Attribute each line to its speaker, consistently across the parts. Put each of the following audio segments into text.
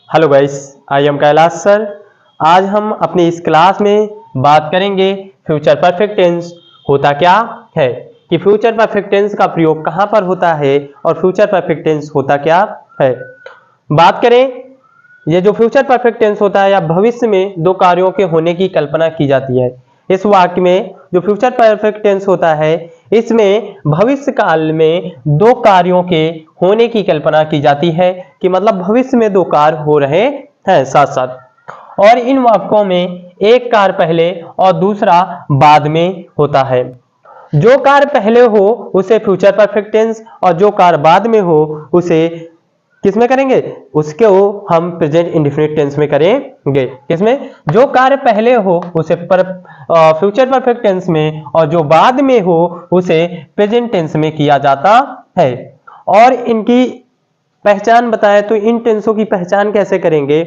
Speaker 1: Hello guys, I am Kailash sir. आज हम अपनी इस क्लास में बात करेंगे फ्यूचर परफेक्ट टेंस होता क्या है, कि फ्यूचर परफेक्ट टेंस का प्रयोग कहाँ पर होता है और फ्यूचर परफेक्ट टेंस होता क्या है। बात करें, ये जो फ्यूचर परफेक्ट टेंस होता है या भविष्य में दो कार्यों के होने की कल्पना की जाती है। इस वाक्य में जो फ्यूचर परफेक्ट टेंस होता है, इसमें भविष्य काल में दो कार्यों के होने की कल्पना की जाती है, कि मतलब भविष्य में दो कार्य हो रहे हैं साथ साथ, और इन वाक्यों में एक कार्य पहले और दूसरा बाद में होता है। जो कार्य पहले हो उसे फ्यूचर परफेक्ट टेंस और जो कार्य बाद में हो उसे किस में करेंगे, उसको हम प्रेजेंट इंडेफिनिट टेंस में करेंगे। किसमें? जो कार्य पहले हो उसे फ्यूचर परफेक्ट टेंस में और जो बाद में हो उसे प्रेजेंट टेंस में किया जाता है। और इनकी पहचान बताए तो इन टेंसों की पहचान कैसे करेंगे,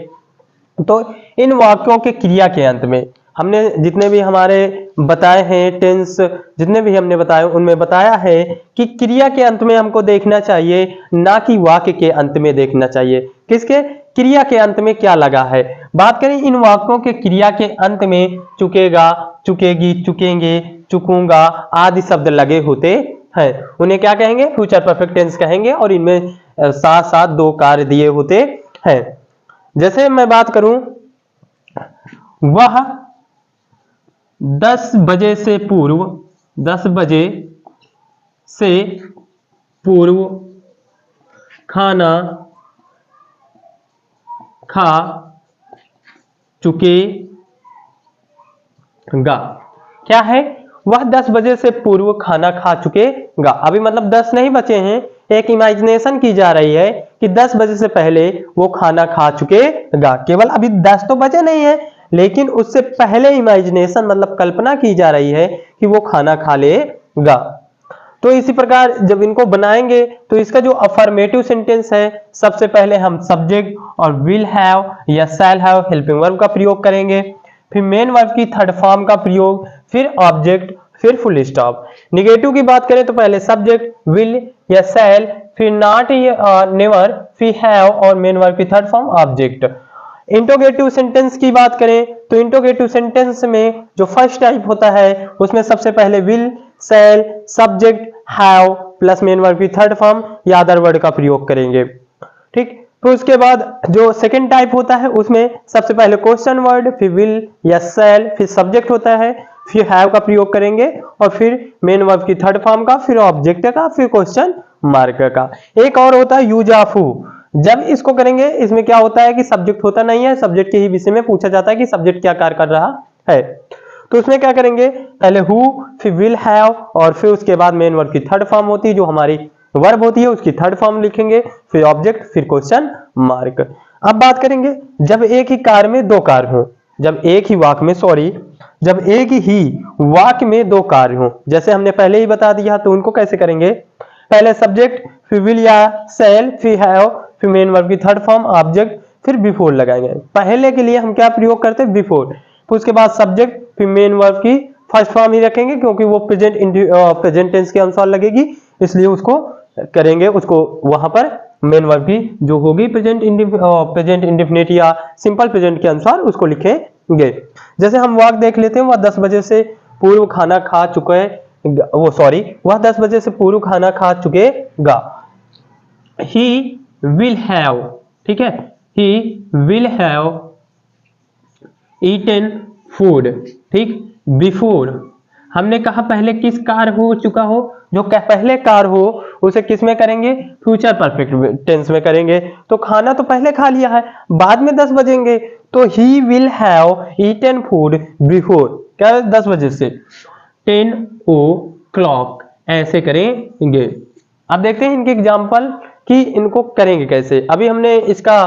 Speaker 1: तो इन वाक्यों के क्रिया के अंत में हमने जितने भी हमारे बताए हैं टेंस, जितने भी हमने बताए उनमें बताया है कि क्रिया के अंत में हमको देखना चाहिए, ना कि वाक्य के अंत में देखना चाहिए। किसके? क्रिया के अंत में क्या लगा है। बात करें इन वाक्यों के क्रिया के अंत में चुकेगा, चुकेगी, चुकेंगे, चुकूंगा आदि शब्द लगे होते हैं, उन्हें क्या कहेंगे? फ्यूचर परफेक्ट टेंस कहेंगे। और इनमें साथ साथ दो कार्य दिए होते हैं। जैसे मैं बात करूं, वह 10 बजे से पूर्व, 10 बजे से पूर्व खाना खा चुकेगा। क्या है? वह 10 बजे से पूर्व खाना खा चुकेगा। अभी मतलब 10 नहीं बचे हैं, एक इमेजिनेशन की जा रही है कि 10 बजे से पहले वो खाना खा चुकेगा। केवल अभी 10 तो बचे नहीं है, लेकिन उससे पहले इमेजिनेशन मतलब कल्पना की जा रही है कि वो खाना खा लेगा। तो इसी प्रकार जब इनको बनाएंगे तो इसका जो अफर्मेटिव सेंटेंस है, सबसे पहले हम सब्जेक्ट और विल हैव या शैल हैव हेल्पिंग वर्ब का प्रयोग करेंगे, फिर मेन वर्ब की थर्ड फॉर्म का प्रयोग, फिर ऑब्जेक्ट, फिर फुल स्टॉप। निगेटिव की बात करें तो पहले सब्जेक्ट, विल या शैल, फिर नॉट या नेवर, फिर हैव और मेन वर्ब की third form object. Interrogative sentence की बात करें तो इंटरोगेटिव सेंटेंस में जो फर्स्ट टाइप होता है उसमें सबसे पहले will, shall, subject, have plus main verb की थर्ड फॉर्म या अदर वर्ड का प्रयोग करेंगे। ठीक, तो उसके बाद जो सेकंड टाइप होता है उसमें सबसे पहले क्वेश्चन वर्ड, फिर विल या शैल, फिर सब्जेक्ट होता है, फिर हैव का प्रयोग करेंगे और फिर मेन वर्ब की थर्ड फॉर्म का, फिर ऑब्जेक्ट का, फिर क्वेश्चन मार्क का। एक और होता है यूज ऑफ हु। जब इसको करेंगे इसमें क्या होता है कि सब्जेक्ट होता नहीं है, सब्जेक्ट के ही विषय में पूछा जाता है कि सब्जेक्ट क्या कार्य कर रहा है। तो उसमें क्या करेंगे, पहले हु, फिर विल हैव और फिर उसके बाद मेन वर्ब की थर्ड फॉर्म होती है जो हमारी वर्ब होती है उसकी थर्ड फॉर्म लिखेंगे, फिर ऑब्जेक्ट, फिर क्वेश्चन मार्क। अब बात करेंगे जब एक ही कार्य में दो कार्य हो, जब एक ही वाक्य में जब एक ही वाक्य में दो कार्य हो, जैसे हमने पहले ही बता दिया, तो उनको कैसे करेंगे? पहले सब्जेक्ट, फिर विल या सेल, फिर हैव, फिर मेन वर्ब की थर्ड फॉर्म ऑब्जेक्ट, फिर बिफोर लगाएंगे। पहले के लिए हम क्या प्रयोग करते हैं? बिफोर। फिर उसके बाद सब्जेक्ट, फिर मेन वर्ब की फर्स्ट फॉर्म ही रखेंगे क्योंकि वो प्रेजेंट टेंस के अनुसार लगेगी, इसलिए उसको करेंगे, उसको वहां पर मेन वर्ब की जो होगी प्रेजेंट इंडेफिनिट या सिंपल प्रेजेंट के अनुसार उसको लिखेंगे। जैसे हम वाक्य देख लेते हैं, वह 10 बजे से पूर्व खाना खा चुके, वो सॉरी, वह 10 बजे से पूर्व खाना खा चुकेगा। ही विल हैव, ठीक है, he will have eaten food, ठीक, बिफोर। हमने कहा पहले किस कार्य हो चुका हो, जो पहले कार्य हो उसे किस में करेंगे? फ्यूचर परफेक्ट टेंस में करेंगे। तो खाना तो पहले खा लिया है, बाद में 10 बजेंगे, तो he will have eaten food before, क्या 10 बजे से 10 ओ क्लॉक, ऐसे करेंगे। अब देखते हैं इनके एग्जाम्पल कि इनको करेंगे कैसे। अभी हमने इसका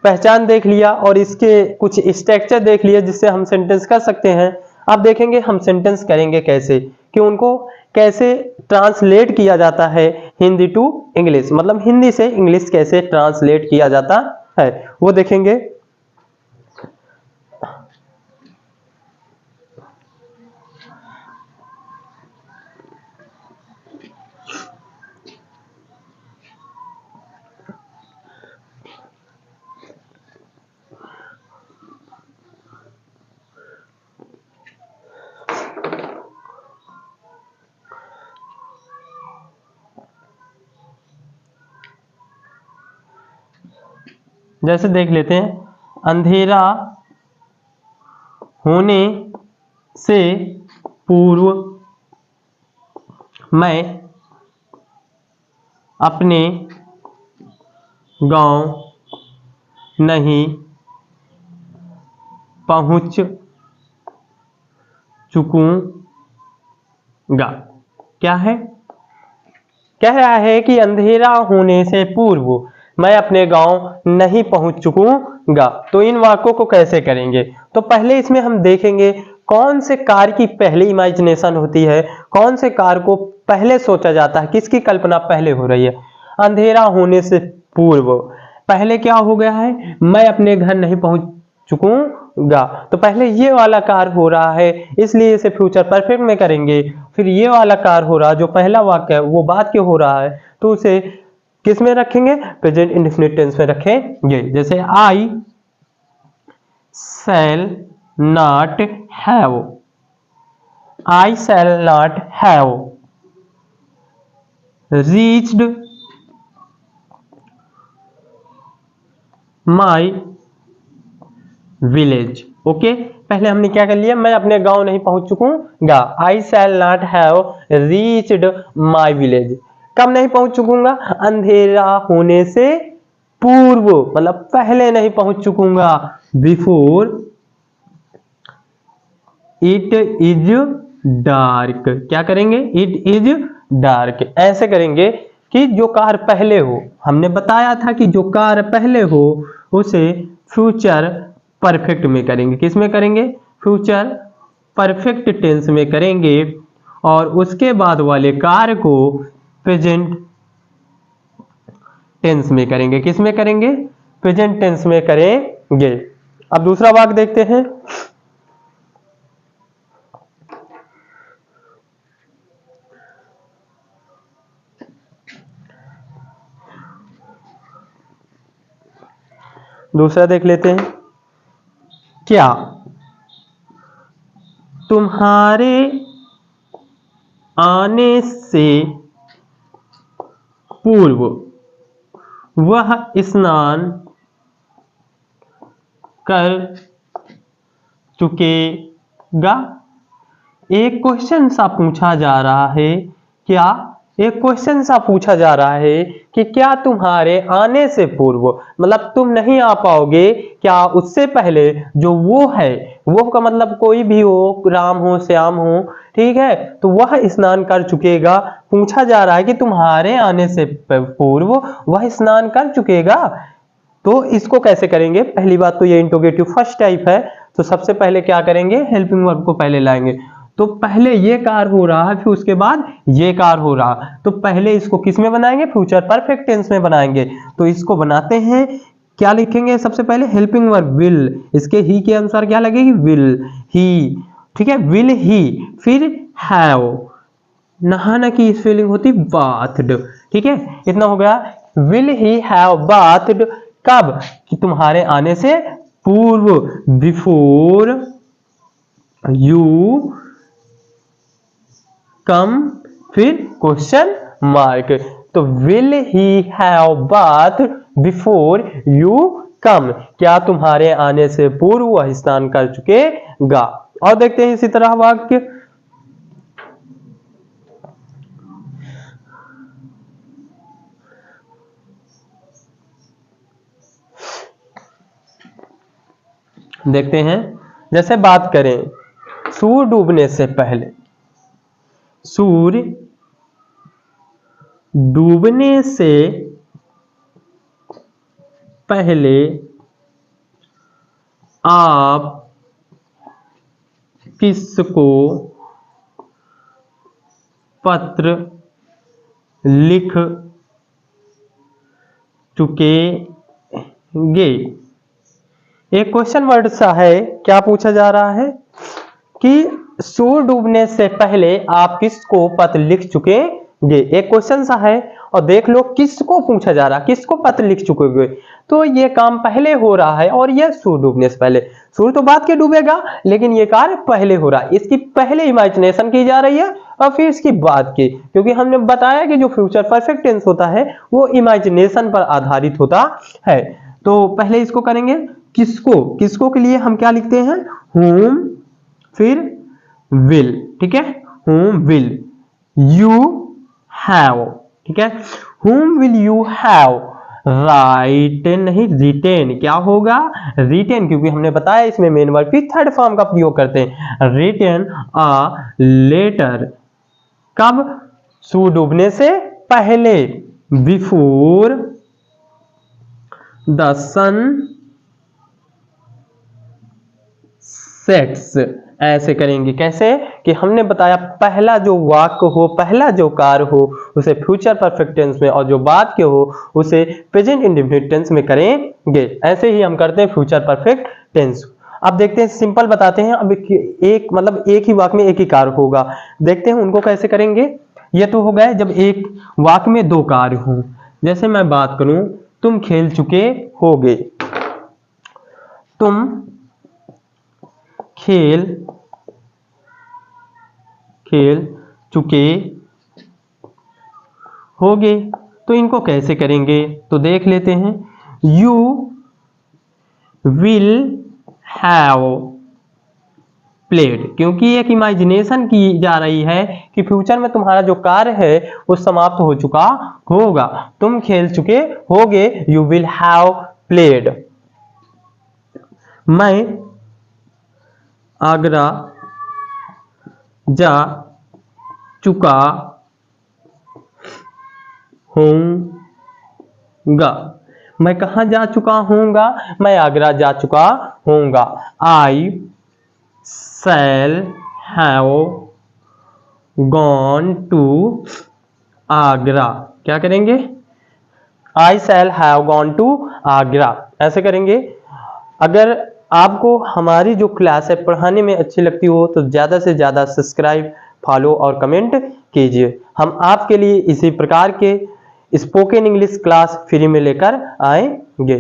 Speaker 1: पहचान देख लिया और इसके कुछ स्ट्रक्चर देख लिया जिससे हम सेंटेंस कर सकते हैं। अब देखेंगे हम सेंटेंस करेंगे कैसे, कि उनको कैसे ट्रांसलेट किया जाता है हिंदी टू इंग्लिश, मतलब हिंदी से इंग्लिश कैसे ट्रांसलेट किया जाता है वो देखेंगे। जैसे देख लेते हैं, अंधेरा होने से पूर्व मैं अपने गांव नहीं पहुंच चुकूंगा। क्या है? कह रहा है कि अंधेरा होने से पूर्व मैं अपने गांव नहीं पहुंच चुकूंगा। तो इन वाक्यों को कैसे करेंगे? तो पहले इसमें हम देखेंगे कौन से कार्य की पहले इमेजिनेशन होती है, कौन से कार्य को पहले सोचा जाता है, किसकी कल्पना पहले हो रही है। अंधेरा होने से पूर्व पहले क्या हो गया है? मैं अपने घर नहीं पहुंच चुकूंगा। तो पहले ये वाला कार्य हो रहा है, इसलिए इसे फ्यूचर परफेक्ट में करेंगे। फिर ये वाला कार्य हो रहा, जो पहला वाक्य है वो बाद के हो रहा है, तो उसे किस में रखेंगे? प्रेजेंट इंडेफिनिट टेंस में रखेंगे। जैसे I shall not have, I shall not have reached my village. Okay, पहले हमने क्या कर लिया? मैं अपने गांव नहीं पहुंच चुकूंगा। I shall not have reached my village. कब नहीं पहुंच चुकूंगा? अंधेरा होने से पूर्व, मतलब पहले नहीं पहुंच चुकूंगा। Before it is dark. क्या करेंगे? It is dark. ऐसे करेंगे कि जो कार्य पहले हो, हमने बताया था कि जो कार्य पहले हो उसे फ्यूचर परफेक्ट में करेंगे। किस में करेंगे? फ्यूचर परफेक्ट टेंस में करेंगे, और उसके बाद वाले कार्य को प्रेजेंट टेंस में करेंगे। किस में करेंगे? प्रेजेंट टेंस में करेंगे। अब दूसरा वाक्य देखते हैं। दूसरा देख लेते हैं। क्या तुम्हारे आने से पूर्व वह स्नान कर चुकेगा? एक क्वेश्चन सा पूछा जा रहा है। क्या? एक क्वेश्चन सा पूछा जा रहा है कि क्या तुम्हारे आने से पूर्व, मतलब तुम नहीं आ पाओगे क्या उससे पहले जो वो है, वो का मतलब कोई भी हो, राम हो, श्याम हो, ठीक है, तो वह स्नान कर चुकेगा। पूछा जा रहा है कि तुम्हारे आने से पूर्व वह स्नान कर चुकेगा। तो इसको कैसे करेंगे? पहली बात तो ये इंट्रोगेटिव फर्स्ट टाइप है, तो सबसे पहले क्या करेंगे? हेल्पिंग वर्ब को पहले लाएंगे। तो पहले ये कार्य हो रहा है, फिर उसके बाद ये कार्य हो रहा, तो पहले इसको किस में बनाएंगे? फ्यूचर परफेक्ट टेंस में बनाएंगे। तो इसको बनाते हैं, क्या लिखेंगे? सबसे पहले हेल्पिंग वर्ब विल, इसके ही के अनुसार क्या लगेगी? Will he. ठीक है, विल ही। फिर हैव, नहाना की स्पेलिंग होती बाथड। ठीक है, इतना हो गया। विल ही हैव बाथड कब? कि तुम्हारे आने से पूर्व, बिफोर यू कम, फिर क्वेश्चन मार्क। तो will he have bath before you come, क्या तुम्हारे आने से पूर्व वह स्नान कर चुकेगा। और देखते हैं इसी तरह वाक्य। देखते हैं, जैसे बात करें सूर्य डूबने से पहले, सूर्य डूबने से पहले आप किसको पत्र लिख चुकेंगे? एक क्वेश्चन वर्ड सा है। क्या पूछा जा रहा है कि सूर्य डूबने से पहले आप किसको पत्र लिख चुकेंगे। एक क्वेश्चन सा है, और देख लो किसको पूछा जा रहा है, किसको पत्र लिख चुके। तो ये काम पहले हो रहा है, और ये सूर्य डूबने से पहले। सूर्य तो बाद के डूबेगा, लेकिन ये कार्य पहले हो रहा है। इसकी पहले इमेजिनेशन की जा रही है, और फिर इसकी बाद की, क्योंकि हमने बताया कि जो फ्यूचर परफेक्ट टेंस होता है वो इमेजिनेशन पर आधारित होता है। तो पहले इसको करेंगे, किसको किसको के लिए हम क्या लिखते हैं, whom, फिर will, ठीक है, whom will you have, ठीक है, whom will you have right नहीं रिटेन, क्या होगा रिटेन, क्योंकि हमने बताया इसमें मेन वर्ब की थर्ड फॉर्म का प्रयोग करते हैं, रिटेन अ लेटर, कब, सूर्य डूबने से पहले, बिफोर द सन सेट्स, ऐसे करेंगे, कैसे कि हमने बताया पहला जो वाक्य हो, पहला जो कार्य हो उसे फ्यूचर परफेक्ट टेंस में, और जो बाद के हो उसे प्रेजेंट इंडेफिनिट टेंस में करेंगे। ऐसे ही हम करते हैं फ्यूचर परफेक्ट टेंस। अब देखते हैं, सिंपल बताते हैं। अब एक मतलब एक ही वाक्य में एक ही कार्य होगा, देखते हैं उनको कैसे करेंगे। ये तो हो गए जब एक वाक्य में दो कार्य हों। जैसे मैं बात करूं, तुम खेल चुके होगे, तुम खेल चुके होगे, तो इनको कैसे करेंगे तो देख लेते हैं। यू विल हैव प्लेड, क्योंकि एक इमेजिनेशन की जा रही है कि फ्यूचर में तुम्हारा जो कार्य है वो समाप्त हो चुका होगा। तुम खेल चुके होगे, यू विल हैव प्लेड। मैं आगरा जा चुका होऊंगा, मैं कहां जा चुका होऊंगा, मैं आगरा जा चुका होऊंगा। I shall have gone to Agra, क्या करेंगे, I shall have gone to Agra, ऐसे करेंगे। अगर आपको हमारी जो क्लास है पढ़ाने में अच्छी लगती हो तो ज़्यादा से ज़्यादा सब्सक्राइब, फॉलो और कमेंट कीजिए। हम आपके लिए इसी प्रकार के स्पोकन इंग्लिश क्लास फ्री में लेकर आएंगे।